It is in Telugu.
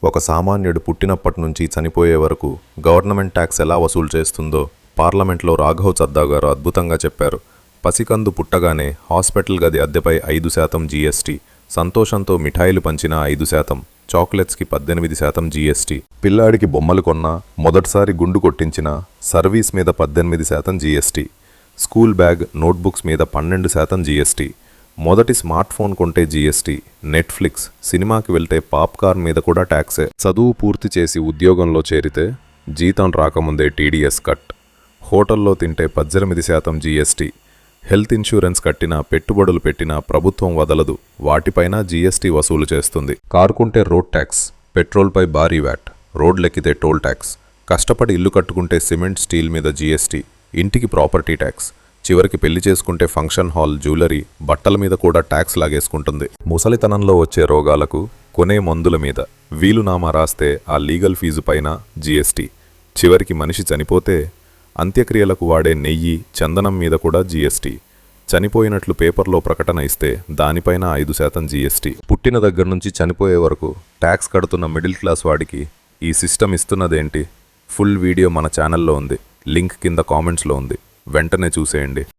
ఒక సామాన్యుడు పుట్టినప్పటి నుంచి చనిపోయే వరకు గవర్నమెంట్ ట్యాక్స్ ఎలా వసూలు చేస్తుందో పార్లమెంట్లో రాఘవ్ చద్దా గారు అద్భుతంగా చెప్పారు. పసికందు పుట్టగానే హాస్పిటల్ గది అద్దెపై 5% జీఎస్టీ, సంతోషంతో మిఠాయిలు పంచిన 5%, చాక్లెట్స్కి 18% జీఎస్టీ, పిల్లాడికి బొమ్మలు కొన్నా, మొదటిసారి గుండు కొట్టించిన సర్వీస్ మీద 18% జీఎస్టీ, స్కూల్ బ్యాగ్ నోట్బుక్స్ మీద 12% జీఎస్టీ, మొదటి స్మార్ట్ ఫోన్ కొంటే జీఎస్టీ, నెట్ఫ్లిక్స్, సినిమాకి వెళ్తే పాప్కార్న్ మీద కూడా ట్యాక్సే. చదువు పూర్తి చేసి ఉద్యోగంలో చేరితే జీతం రాకముందే టీడీఎస్ కట్, హోటల్లో తింటే 18% జీఎస్టీ, హెల్త్ ఇన్సూరెన్స్ కట్టినా పెట్టుబడులు పెట్టినా ప్రభుత్వం వదలదు, వాటిపైన జీఎస్టీ వసూలు చేస్తుంది. కారుకుంటే రోడ్ ట్యాక్స్, పెట్రోల్పై భారీ వ్యాట్, రోడ్లెక్కితే టోల్ ట్యాక్స్, కష్టపడి ఇల్లు కట్టుకుంటే సిమెంట్ స్టీల్ మీద జీఎస్టీ, ఇంటికి ప్రాపర్టీ ట్యాక్స్, చివరికి పెళ్లి చేసుకుంటే ఫంక్షన్ హాల్, జ్యువెలరీ, బట్టల మీద కూడా ట్యాక్స్ లాగేసుకుంటుంది. ముసలితనంలో వచ్చే రోగాలకు కొనే మందుల మీద, వీలునామా రాస్తే ఆ లీగల్ ఫీజు పైన జీఎస్టీ, చివరికి మనిషి చనిపోతే అంత్యక్రియలకు వాడే నెయ్యి, చందనం మీద కూడా జీఎస్టీ, చనిపోయినట్లు పేపర్లో ప్రకటన ఇస్తే దానిపైన 5% జీఎస్టీ. పుట్టిన దగ్గర నుంచి చనిపోయే వరకు ట్యాక్స్ కడుతున్న మిడిల్ క్లాస్ వాడికి ఈ సిస్టమ్ ఇస్తున్నదేంటి? ఫుల్ వీడియో మన ఛానల్లో ఉంది, లింక్ కింద కామెంట్స్లో ఉంది, వెంటనే చూసేయండి.